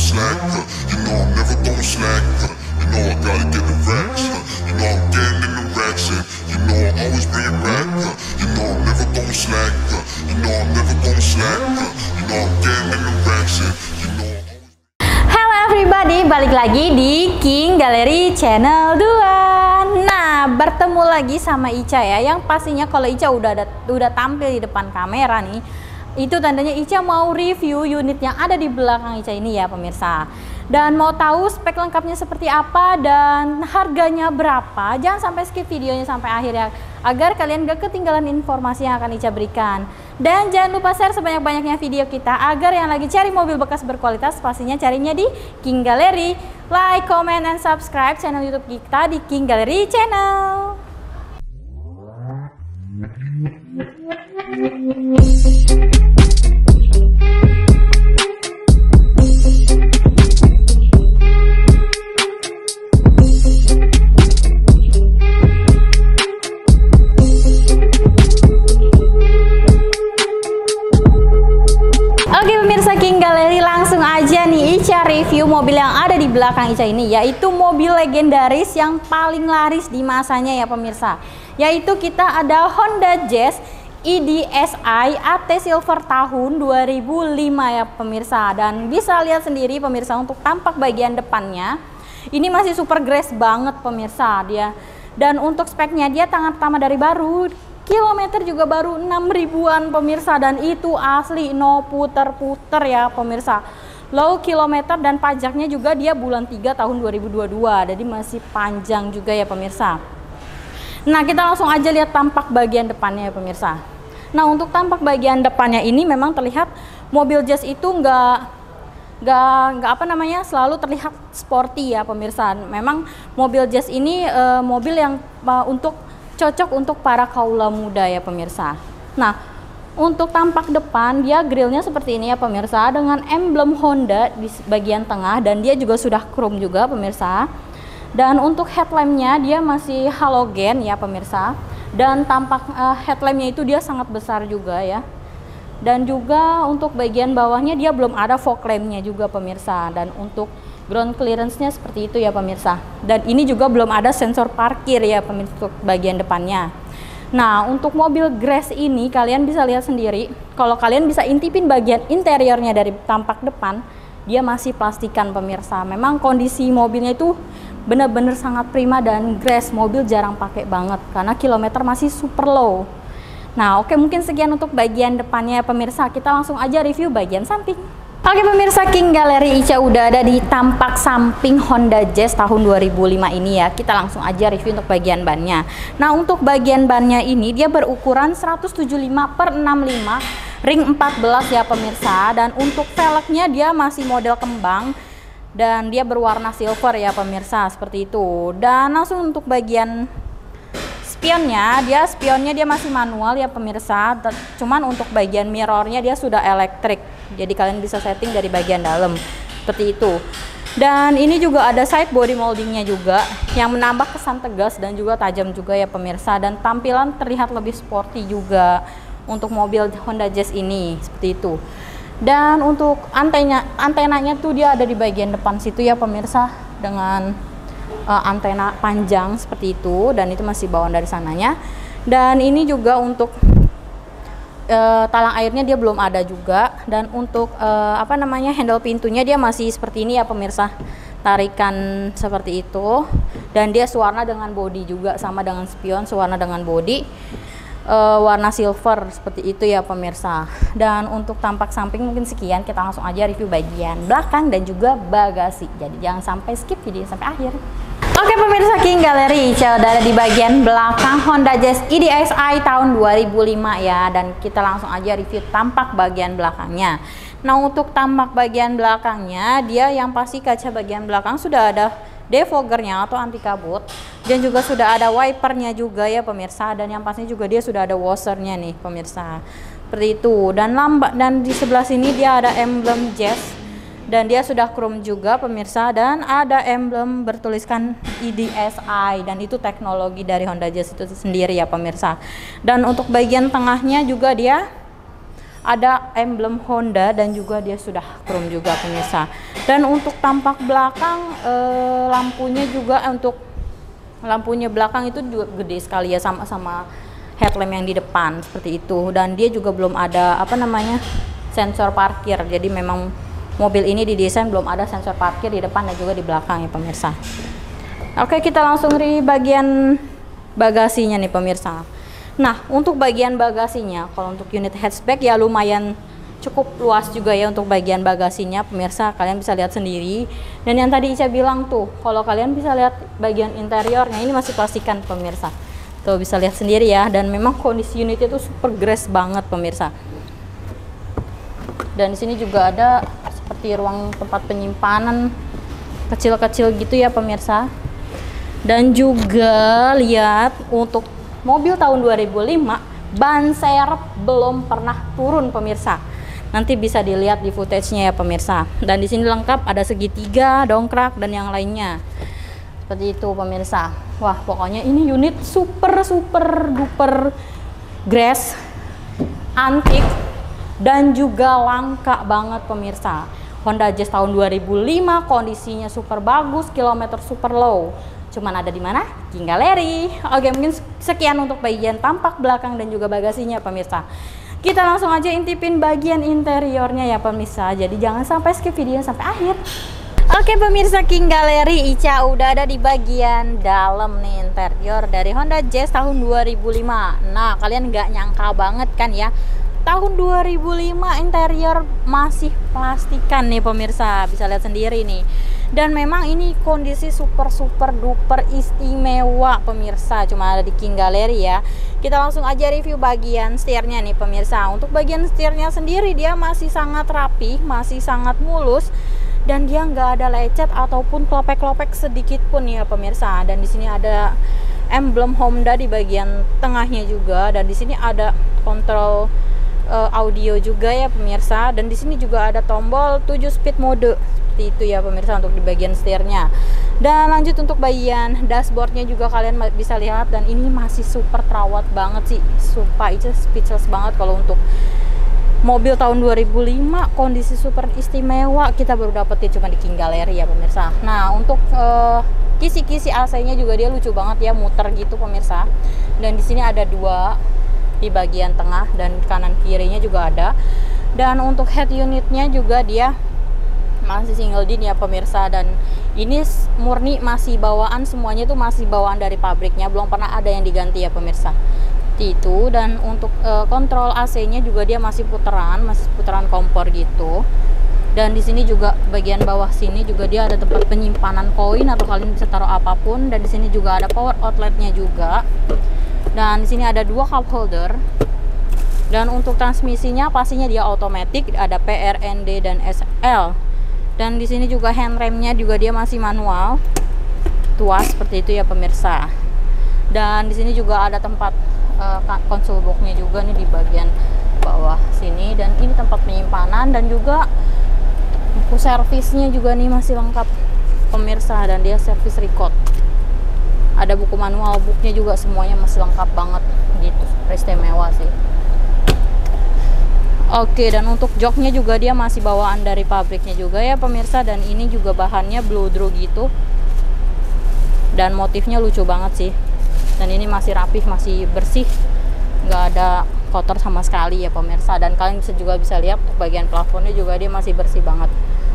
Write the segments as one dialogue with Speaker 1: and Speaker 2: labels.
Speaker 1: slack, you know I'm never gon' slack, you know I gotta get the racks, you know I'm getting in the racks, and you know I always bring it back, you know I'm never gon' slack, you know I'm never gon' slack, you know I'm getting in the racks, and you know I always...
Speaker 2: Halo everybody, balik lagi di King Gallery Channel 2. Nah, bertemu lagi sama Ica ya. Yang pastinya kalau Ica udah tampil di depan kamera nih, itu tandanya Ica mau review unit yang ada di belakang Ica ini ya pemirsa. Dan mau tahu spek lengkapnya seperti apa dan harganya berapa, jangan sampai skip videonya sampai akhir ya, agar kalian gak ketinggalan informasi yang akan Ica berikan. Dan jangan lupa share sebanyak-banyaknya video kita, agar yang lagi cari mobil bekas berkualitas pastinya carinya di King Gallery. Like, comment, and subscribe channel YouTube kita di King Gallery Channel. Oke pemirsa King Gallery, langsung aja nih Ica review mobil yang ada di belakang Ica ini, yaitu mobil legendaris yang paling laris di masanya ya pemirsa. Yaitu kita ada Honda Jazz EDSi AT Silver tahun 2005 ya pemirsa. Dan bisa lihat sendiri pemirsa, untuk tampak bagian depannya ini masih super grace banget pemirsa dia. Dan untuk speknya dia tangan pertama dari baru, kilometer juga baru 6 ribuan pemirsa, dan itu asli, no puter-puter ya pemirsa. Low kilometer dan pajaknya juga dia bulan 3 tahun 2022, jadi masih panjang juga ya pemirsa. Nah, kita langsung aja lihat tampak bagian depannya ya pemirsa. Nah, untuk tampak bagian depannya ini memang terlihat mobil Jazz itu nggak apa namanya, selalu terlihat sporty ya pemirsa. Memang mobil Jazz ini mobil yang cocok untuk para kaula muda ya pemirsa. Nah, untuk tampak depan dia grillnya seperti ini ya pemirsa, dengan emblem Honda di bagian tengah, dan dia juga sudah chrome juga pemirsa. Dan untuk headlampnya dia masih halogen ya pemirsa, dan tampak headlampnya itu dia sangat besar juga ya. Dan juga untuk bagian bawahnya dia belum ada fog lampnya juga pemirsa, dan untuk ground clearance-nya seperti itu ya pemirsa. Dan ini juga belum ada sensor parkir ya pemirsa untuk bagian depannya. Nah, untuk mobil Grace ini kalian bisa lihat sendiri, kalau kalian bisa intipin bagian interiornya dari tampak depan, dia masih plastikan pemirsa. Memang kondisi mobilnya itu benar-benar sangat prima, dan Grace mobil jarang pakai banget karena kilometer masih super low. Nah, oke, mungkin sekian untuk bagian depannya ya pemirsa. Kita langsung aja review bagian samping. Oke pemirsa King Gallery, Ica udah ada di tampak samping Honda Jazz tahun 2005 ini ya. Kita langsung aja review untuk bagian bannya. Nah, untuk bagian bannya ini dia berukuran 175/65 ring 14 ya pemirsa. Dan untuk velgnya dia masih model kembang, dan dia berwarna silver ya pemirsa, seperti itu. Dan langsung untuk bagian spionnya dia masih manual ya pemirsa. Cuman untuk bagian mirrornya dia sudah elektrik, jadi kalian bisa setting dari bagian dalam seperti itu. Dan ini juga ada side body moldingnya juga, yang menambah kesan tegas dan juga tajam juga ya pemirsa. Dan tampilan terlihat lebih sporty juga untuk mobil Honda Jazz ini, seperti itu. Dan untuk antenanya tuh dia ada di bagian depan situ ya pemirsa, dengan antena panjang seperti itu, dan itu masih bawaan dari sananya. Dan ini juga untuk talang airnya dia belum ada juga. Dan untuk apa namanya, handle pintunya dia masih seperti ini ya pemirsa, tarikan seperti itu. Dan dia sewarna dengan body juga, sama dengan spion, sewarna dengan body warna silver seperti itu ya pemirsa. Dan untuk tampak samping mungkin sekian, kita langsung aja review bagian belakang dan juga bagasi, jadi jangan sampai skip video sampai akhir. Oke pemirsa King Gallery, Ica udah ada di bagian belakang Honda Jazz EDSi tahun 2005 ya. Dan kita langsung aja review tampak bagian belakangnya. Nah, untuk tampak bagian belakangnya dia yang pasti kaca bagian belakang sudah ada defoggernya atau anti kabut, dan juga sudah ada wipernya juga ya pemirsa. Dan yang pastinya juga dia sudah ada washernya nih pemirsa, seperti itu. Dan dan di sebelah sini dia ada emblem Jazz, dan dia sudah chrome juga pemirsa, dan ada emblem bertuliskan EDSi, dan itu teknologi dari Honda Jazz itu sendiri ya pemirsa. Dan untuk bagian tengahnya juga dia ada emblem Honda dan juga dia sudah chrome juga pemirsa. Dan untuk tampak belakang lampunya juga untuk lampunya belakang itu juga gede sekali ya, sama-sama headlamp yang di depan seperti itu. Dan dia juga belum ada apa namanya sensor parkir. Jadi memang mobil ini didesain belum ada sensor parkir di depan dan juga di belakang ya pemirsa. Oke, kita langsung di bagian bagasinya nih pemirsa. Nah, untuk bagian bagasinya, kalau untuk unit hatchback ya lumayan cukup luas juga ya untuk bagian bagasinya pemirsa. Kalian bisa lihat sendiri. Dan yang tadi Ica bilang tuh, kalau kalian bisa lihat bagian interiornya, ini masih plastikan pemirsa. Tuh bisa lihat sendiri ya. Dan memang kondisi unitnya tuh super grace banget pemirsa. Dan di sini juga ada seperti ruang tempat penyimpanan kecil-kecil gitu ya pemirsa. Dan juga lihat untuk mobil tahun 2005 ban serep belum pernah turun pemirsa. Nanti bisa dilihat di footage-nya ya pemirsa. Dan di sini lengkap ada segitiga, dongkrak dan yang lainnya. Seperti itu pemirsa. Wah, pokoknya ini unit super duper grace, antik dan juga langka banget pemirsa. Honda Jazz tahun 2005, kondisinya super bagus, kilometer super low. Cuman ada di mana? King Gallery. Oke, mungkin sekian untuk bagian tampak belakang dan juga bagasinya pemirsa. Kita langsung aja intipin bagian interiornya ya pemirsa. Jadi jangan sampai skip videonya sampai akhir. Oke pemirsa, King Gallery, Ica udah ada di bagian dalam nih interior dari Honda Jazz tahun 2005. Nah, kalian nggak nyangka banget kan ya, tahun 2005 interior masih plastikan nih pemirsa. Bisa lihat sendiri nih. Dan memang ini kondisi super duper istimewa pemirsa, cuma ada di King Gallery ya. Kita langsung aja review bagian setirnya nih pemirsa. Untuk bagian setirnya sendiri dia masih sangat rapi, masih sangat mulus, dan dia nggak ada lecet ataupun klopek-klopek sedikit pun ya pemirsa. Dan di sini ada emblem Honda di bagian tengahnya juga, dan di sini ada kontrol audio juga ya pemirsa. Dan di sini juga ada tombol 7 speed mode seperti itu ya pemirsa untuk di bagian setirnya. Dan lanjut untuk bagian dashboardnya juga kalian bisa lihat, dan ini masih super terawat banget sih, sumpah itu speechless banget. Kalau untuk mobil tahun 2005 kondisi super istimewa kita baru dapetin cuma di King Gallery ya pemirsa. Nah, untuk kisi-kisi AC-nya juga dia lucu banget ya, muter gitu pemirsa. Dan di sini ada dua di bagian tengah dan kanan kirinya juga ada. Dan untuk head unitnya juga dia masih single din ya pemirsa, dan ini murni masih bawaan, semuanya tuh masih bawaan dari pabriknya, belum pernah ada yang diganti ya pemirsa. Itu. Dan untuk kontrol AC-nya juga dia masih putaran kompor gitu. Dan di sini juga bagian bawah sini juga dia ada tempat penyimpanan koin atau kalian bisa taruh apapun. Dan di sini juga ada power outletnya juga. Dan di sini ada dua cup holder. Dan untuk transmisinya pastinya dia otomatis, ada PR, ND dan SL. Dan di sini juga handremnya juga dia masih manual, tuas seperti itu ya pemirsa. Dan di sini juga ada tempat console box-nya juga nih di bagian bawah sini. Dan ini tempat penyimpanan dan juga buku servisnya juga nih masih lengkap pemirsa, dan dia service record. Ada buku manual booknya juga, semuanya masih lengkap banget gitu, istimewa sih. Oke, dan untuk joknya juga dia masih bawaan dari pabriknya juga ya pemirsa. Dan ini juga bahannya bludru gitu, dan motifnya lucu banget sih. Dan ini masih rapih, masih bersih, nggak ada kotor sama sekali ya pemirsa. Dan kalian juga bisa lihat untuk bagian plafonnya juga dia masih bersih banget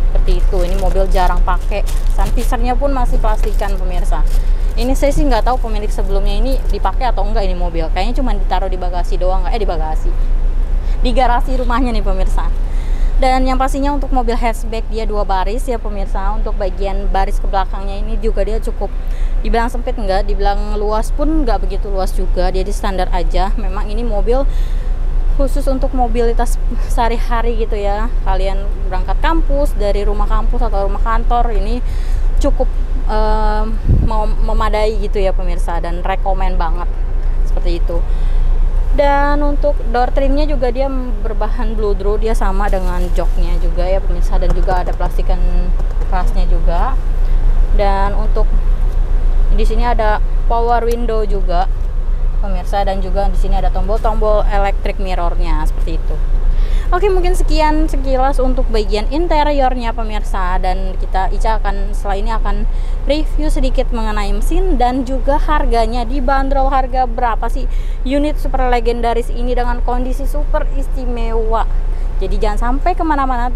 Speaker 2: seperti itu. Ini mobil jarang pakai, sun visor-nya pun masih plastikan pemirsa. Ini saya sih nggak tahu pemilik sebelumnya ini dipakai atau enggak ini mobil. Kayaknya cuma ditaruh di bagasi doang, di garasi rumahnya nih pemirsa. Dan yang pastinya untuk mobil hatchback dia dua baris ya pemirsa. Untuk bagian baris ke belakangnya ini juga dia cukup, dibilang sempit enggak, dibilang luas pun enggak begitu luas juga, dia di standar aja. Memang ini mobil khusus untuk mobilitas sehari-hari gitu ya. Kalian berangkat kampus, dari rumah kampus atau rumah kantor, ini cukup memadai gitu ya pemirsa, dan rekomen banget seperti itu. Dan untuk door trimnya juga dia berbahan bludru, dia sama dengan joknya juga ya pemirsa, dan juga ada plastikan kerasnya juga. Dan untuk di sini ada power window juga pemirsa, dan juga di sini ada tombol-tombol electric mirrornya seperti itu. Oke, mungkin sekian sekilas untuk bagian interiornya pemirsa, dan Ica akan setelah ini akan review sedikit mengenai mesin dan juga harganya. Dibanderol harga berapa sih unit super legendaris ini dengan kondisi super istimewa. Jadi jangan sampai kemana-mana,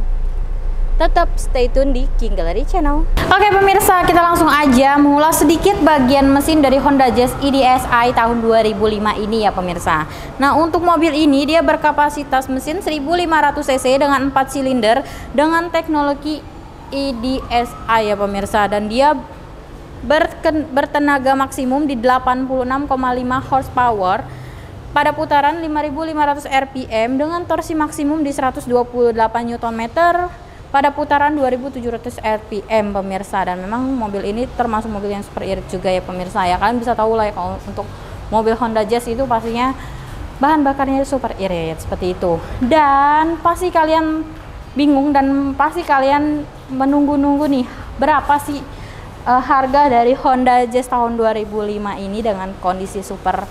Speaker 2: tetap stay tune di King Gallery Channel. Oke pemirsa, kita langsung aja mengulas sedikit bagian mesin dari Honda Jazz EDSi tahun 2005 ini ya pemirsa. Nah, untuk mobil ini dia berkapasitas mesin 1500 cc dengan 4 silinder dengan teknologi EDSi ya pemirsa, dan dia bertenaga maksimum di 86,5 horsepower pada putaran 5500 rpm dengan torsi maksimum di 128 Nm pada putaran 2700 rpm pemirsa. Dan memang mobil ini termasuk mobil yang super irit juga ya pemirsa ya. Kalian bisa tahu lah ya, kalau untuk mobil Honda Jazz itu pastinya bahan bakarnya super irit seperti itu. Dan pasti kalian bingung dan pasti kalian menunggu-nunggu nih, berapa sih harga dari Honda Jazz tahun 2005 ini dengan kondisi super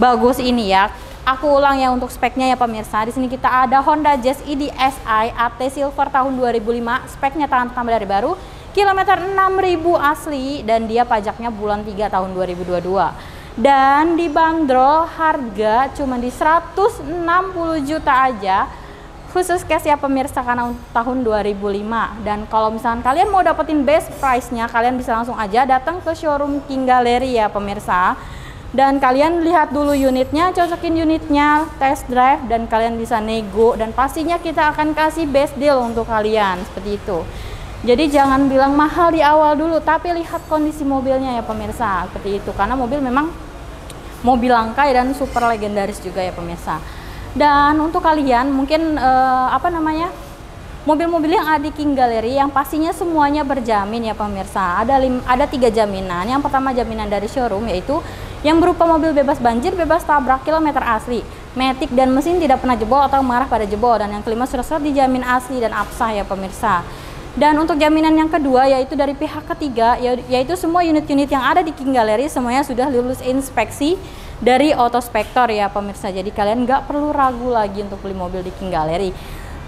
Speaker 2: bagus ini ya. Aku ulang ya untuk speknya ya pemirsa. Di sini kita ada Honda Jazz EDSi AT Silver tahun 2005. Speknya tambah dari baru, kilometer 6.000 asli, dan dia pajaknya bulan 3 tahun 2022. Dan dibanderol harga cuma di 160 juta aja. Khusus cash ya pemirsa, karena tahun 2005. Dan kalau misalkan kalian mau dapetin best price-nya, kalian bisa langsung aja datang ke showroom King Gallery ya pemirsa. Dan kalian lihat dulu unitnya, cocokin unitnya, test drive, dan kalian bisa nego, dan pastinya kita akan kasih best deal untuk kalian seperti itu. Jadi jangan bilang mahal di awal dulu, tapi lihat kondisi mobilnya ya pemirsa seperti itu, karena mobil memang mobil langka dan super legendaris juga ya pemirsa. Dan untuk kalian mungkin mobil-mobil yang ada di King Gallery yang pastinya semuanya berjamin ya pemirsa. Ada 3 jaminan. Yang pertama jaminan dari showroom, yaitu yang berupa mobil bebas banjir, bebas tabrak, kilometer asli, matic dan mesin tidak pernah jebol atau mengarah pada jebol. Dan yang kelima, surat-surat dijamin asli dan absah ya pemirsa. Dan untuk jaminan yang kedua yaitu dari pihak ketiga, yaitu semua unit-unit yang ada di King Gallery semuanya sudah lulus inspeksi dari Autospektor ya pemirsa. Jadi kalian nggak perlu ragu lagi untuk beli mobil di King Gallery.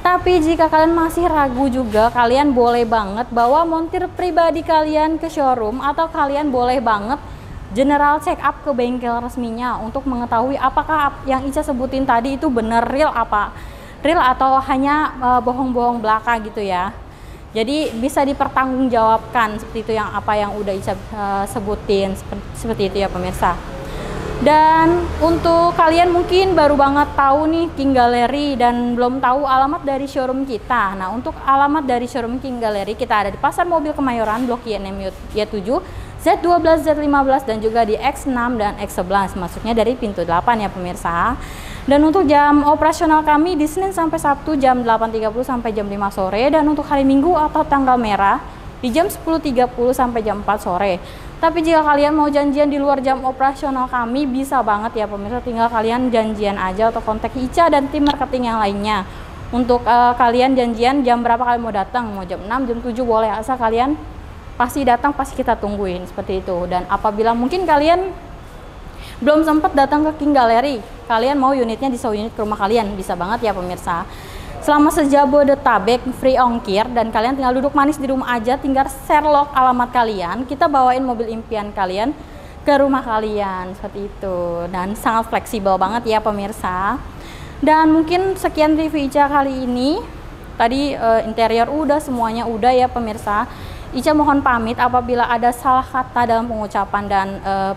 Speaker 2: Tapi jika kalian masih ragu juga, kalian boleh banget bawa montir pribadi kalian ke showroom, atau kalian boleh banget general check up ke bengkel resminya untuk mengetahui apakah yang Ica sebutin tadi itu benar real atau hanya bohong-bohong belaka gitu ya. Jadi bisa dipertanggungjawabkan seperti itu, yang udah Ica sebutin seperti itu ya pemirsa. Dan untuk kalian mungkin baru banget tahu nih King Gallery dan belum tahu alamat dari showroom kita. Nah, untuk alamat dari showroom King Gallery kita ada di Pasar Mobil Kemayoran, Blok Y6 Y7, Z12, Z15, dan juga di X6 dan X11, masuknya dari pintu 8 ya pemirsa. Dan untuk jam operasional kami di Senin sampai Sabtu jam 8.30 sampai jam 5 sore, dan untuk hari Minggu atau tanggal merah di jam 10.30 sampai jam 4 sore. Tapi jika kalian mau janjian di luar jam operasional kami, bisa banget ya pemirsa, tinggal kalian janjian aja atau kontak Ica dan tim marketing yang lainnya. Untuk kalian janjian jam berapa kalian mau datang, mau jam 6, jam 7 boleh, asal kalian pasti datang, pasti kita tungguin seperti itu. Dan apabila mungkin kalian belum sempat datang ke King Gallery, kalian mau unitnya disewa unit ke rumah kalian, bisa banget ya pemirsa. Selama sejabodetabek free ongkir, dan kalian tinggal duduk manis di rumah aja, tinggal share log alamat kalian, kita bawain mobil impian kalian ke rumah kalian seperti itu. Dan sangat fleksibel banget ya pemirsa. Dan mungkin sekian review Ica kali ini. Tadi interior udah, semuanya udah ya pemirsa. Ica mohon pamit apabila ada salah kata dalam pengucapan dan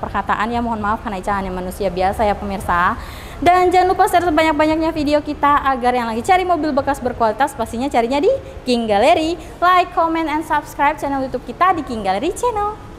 Speaker 2: perkataan, ya mohon maaf karena Ica hanya manusia biasa ya pemirsa. Dan jangan lupa share sebanyak-banyaknya video kita agar yang lagi cari mobil bekas berkualitas pastinya carinya di King Gallery. Like, comment, and subscribe channel YouTube kita di King Gallery Channel.